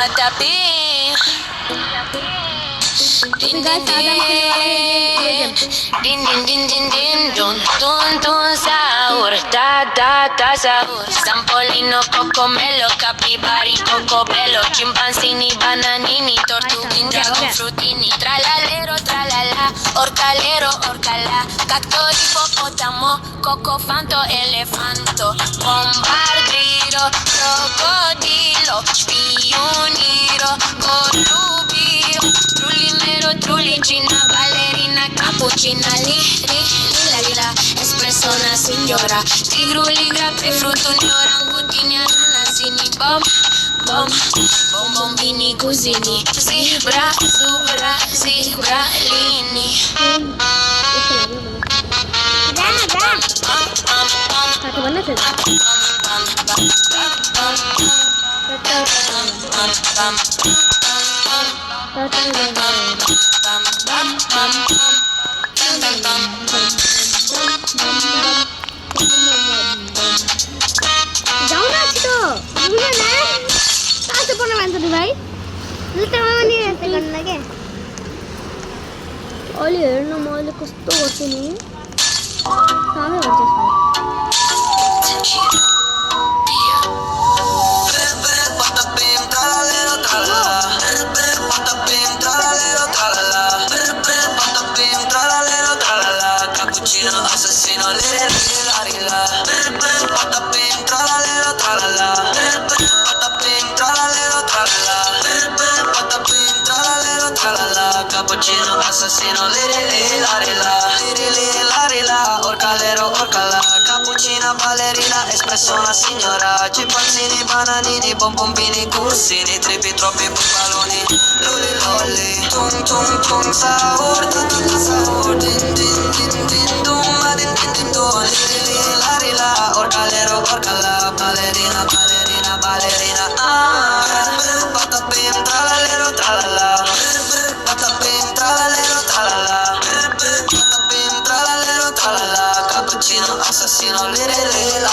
Tapi din din din din din din din din dun dun dun sahur da sahur Sampolino, cocomelo, capibari, cocobello Chimpanzini, bananini, tortuguín, dragon frutini Tralalero, tralala, orcalero, orcala Cacto, hipopótamo, cocofanto, elefanto Bombardiro, crocodilo, spioniro, colubiro Trulimero, trulicina, ballerina, cappuccina Lila, espressona, signora Tigruli, grappe, fruttoni, orangutini, ananasini bombini, cusini Zebra, zebralini जाऊ ना छिटो बुझ्यो ना कहाँ पर्ने मान्छ त भाइ जुत्तामा पनि यस्तै गर्नु के अहिले हेर्नु म अहिले कस्तो गर्छु नि सामै भन्छ Asesino, patapim, tralalero, tralala patapim, tralalero, tralala patapim, tralalero, tralala Cappuccino, asesino, lirila orcalero, orcala Cappuccina, ballerina, espressona, signora Chimpanzini, bananini, bombombini, cursini Trippi, troppi, bufaloni, lolli tung, sahur, sahur Din, dum, din, dum Lirila, orcalero, orcala Ballerina, patapim, tralalero, tralala patapim, tralalero, tralala patapim, tralalero, tralala Cappuccino, assassino, lirila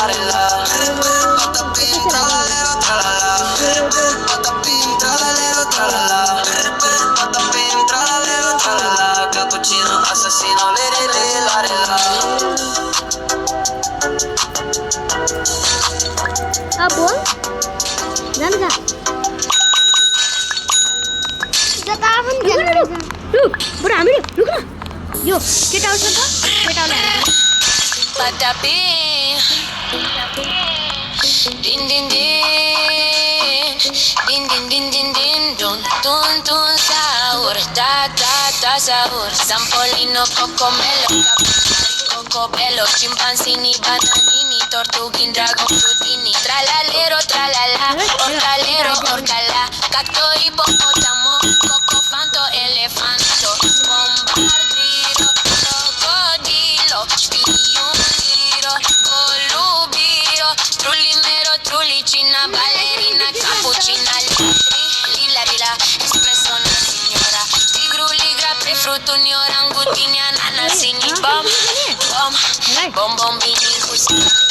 patapim, tralalero, tralala patapim, tralalero, tralala patapim, tralalero, tralala Cappuccino, assassino, lirila अब बोल जानु जा जता पनि जानु रुक बरु हामीले रुक न यो केटा आउँछ त केटाले Patapi din din dun sahur da sahur Sampolino, cocomelo, cocobello Chimpanzini, bananini, tortuguín, dragon frutini Tralalero, tralala, orcalero, orcala Cacto, hipopótamo, cocofanto, elefanto Bombardiro, crocodilo, spioniro, colubiro Trulimero, trulicina, ballerina, cappuccina Lila, espressona, signora Tigruli, grappe, fruttoni, orangutini, ananasini bombini, cusini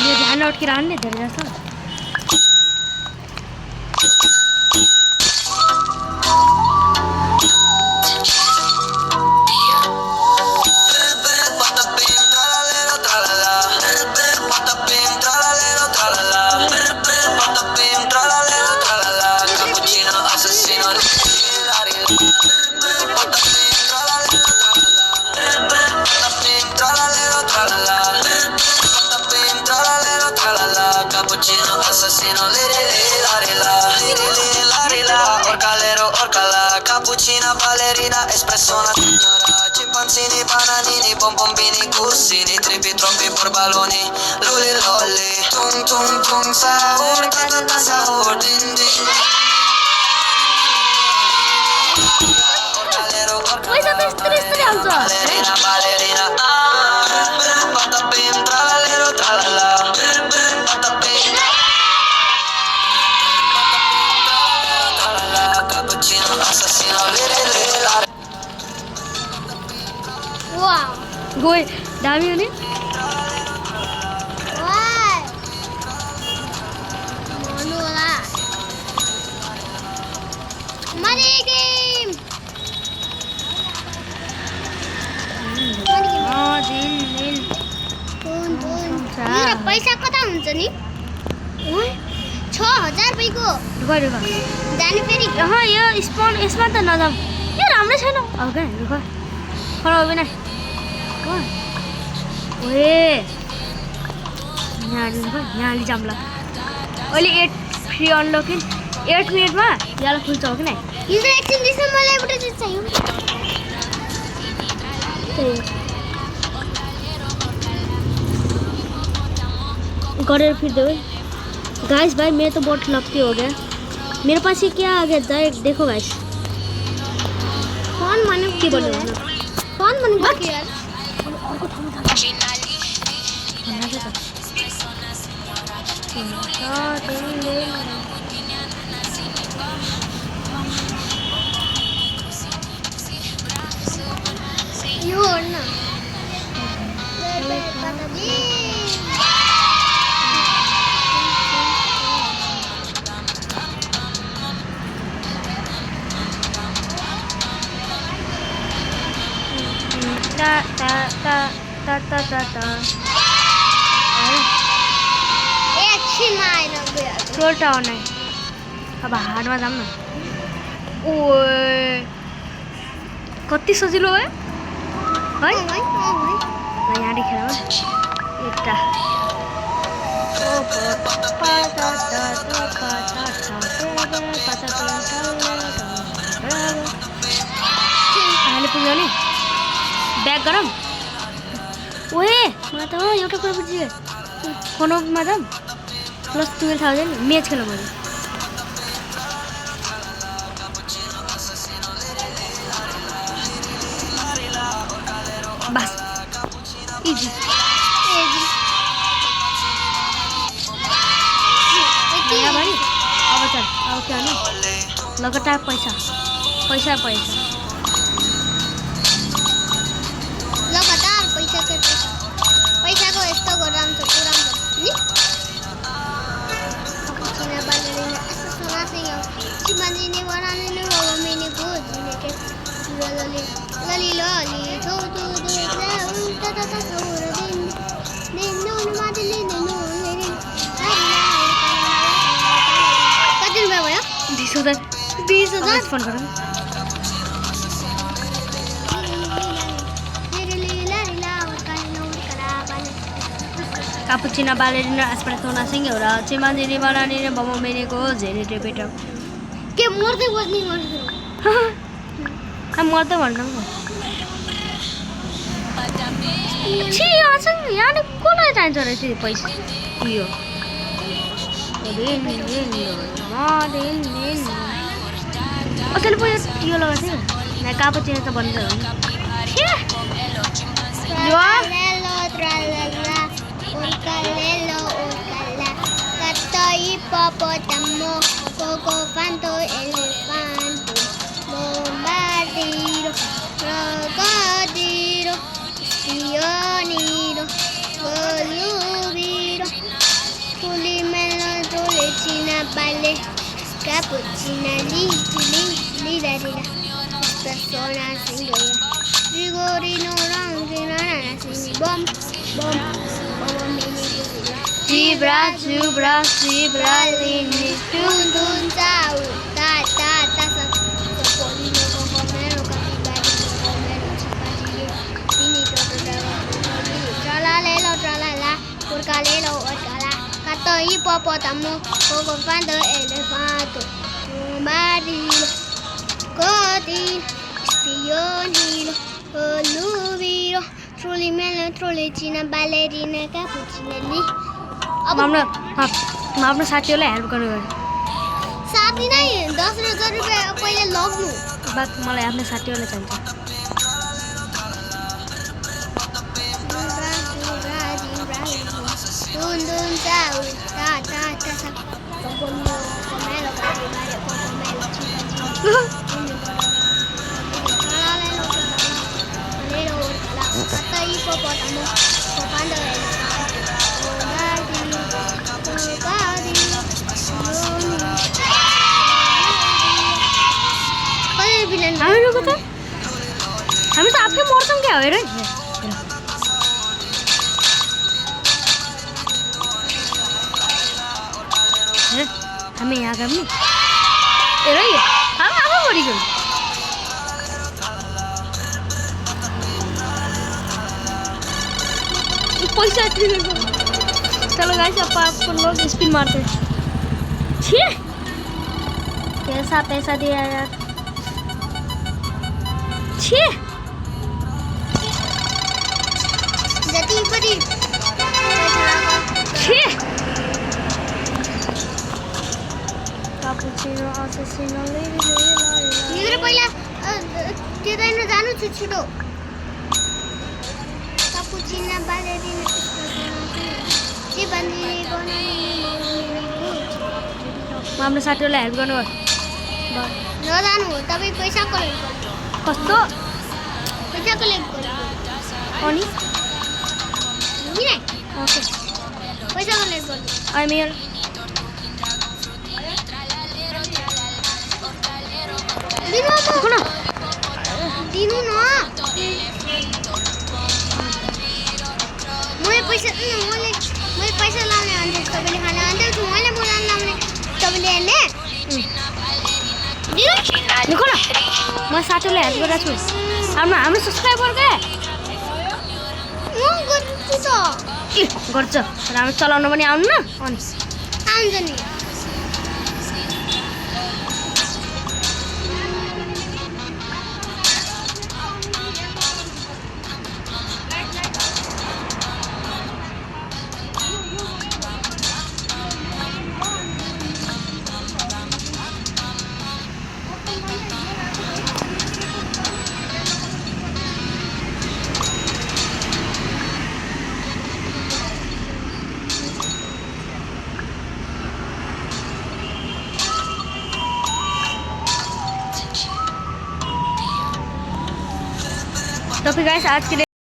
यो ध्यान अड्केर आउने धेरै जस्तो Cappuccino, assassino, lirila orcalero, orcala Cappuccina, ballerina, espressona, signora Chimpanzini, bananini, bombombini, cursini Trippi, troppi, borbaloni, lolli tung, sahur, sahur Din, orcalero, orcala पैसा त यस्तै आउँछ Ballerina, ballerina, patapim, tralalero, tralala. Patapim, tralala, cappuccino, assassino, liri, liri, la. Wow गए दामी हो नि वाइ मनु होला money game जिल मेरो पैसा कता हुन्छ नि 6000 रुपैयाँको रुख जाने फेरि यो स्पन यसमा त नजाम यो राम्रै छैन अब क्या रुख खराबी नै ओए यहाँ लिजाम ल अहिले 8 फ्री अनलक 8 मिनटमा यहाँ खुल्छ हो कि नै हिजो एकछिन दिसम्म मलाई एउटा चिज चाहियो गरेर फिर दो गाइस भाई मैं तो बहुत लकी हो गया मेरे पास ये क्या आ गया देखो गाइस फोन माने के बोल्नु फोन माने के यार यो हो न एकछिनमा आएन गयो टोल टाउन है अब हार्डमा जाऊँ न ओए कति सजिलो है यहाँ देखेर एउटा अहिले पुग्यो नि ब्याक गरौँ ओए मलाई त एउटा कुरा बुझियो फोनमा जाऊँ प्लस 12,000 म्याच खेलौँ मैले बस इजी यहाँ भाइ अब चल अब क्या नि लगातार पैसा पैसा पैसा लगातार पैसाको यस्तो गरेर पुरा नि चिना बालेर सोना सिंह चिमाजिने बनाने बाबा मैंने को जीने के लली लली लली तो उल्टा ता सोर दिन नो मादली नो मेरे कति रुपैयाँ भयो 20,000 फोन गरौँ Cappuccino ballerina espresso signora Cimandini bananini bomo meniko zeri repeat के मर्दै बस्ने गर्छु म त भन्नु छि यहाँ यहाँ कसलाई चाहिन्छ र त्यो पैसा यो असले पो यो लगाएको थियो यहाँ कापुचिनो त बन्द hipopótamo, cocofanto, elefanto, bombardiro, crocodilo, spioniro, volubiro, pulimelo, tulicina, baile, cappuccina, lida, persona, singoia, rigorino, rangino, nana, bom, Zebra, lini, tun, tau, ta, sopolino, cocomero, capibari, cocomero, chipachillo, lini, tralalelo, tralala, urcalelo, urcala, gato, hipopótamo, cocofanto, elefanto, bombardilo, codilo, spionilo, volubiro, trulimelo, trulicina, ballerina, cappuccina, म आफ्नो साथीहरूलाई help गर्नु गयो साथी नै 10,000 रुपैयाँ पहिले लग्नु बात मलाई आफ्नो साथीहरूलाई चाहिन्छ Dun dun sa ta ta ta sa pomelo pomelo pomelo pomelo kata hipopotamo popanda हामी लोग त हामी त आफै मर्छौँ क्या हेर हामी यहाँ गयौँ नि हेर हामी आफै मरिगयौँ पैसा चलो गाइस अब आपको लोग स्पिन मारते हैं छी कैसा पैसा दिया यार छी जति पनि छी कापुचिनो असेसिनो निग्रे पहिला त्यतैन जानु छिटो कापुचिनो बालेरिना के बन्दिने म हाम्रो साथीहरूलाई हेल्प गर्नु नजानु हो तपाईँ पैसा कलेक्ट गर्नु कस्तो पैसा कलेक्ट गर्नु अनि किन ओके पैसा कलेक्ट गर्नु आई एम हियर दिनु न मैले पैसा लाउने अन्त तपाईँले खाना अन्त मैले बोलाउनु लाउने तपाईँले हेर्ने देखो न म साथीलाई हेल्प गरिरहेको छु हाम्रो सब्सक्राइबर क्या म गर्छु त गर्छ तर हामी चलाउन पनि आउनु न अनि आउँछ नि तो फिर गाइस आज के लिए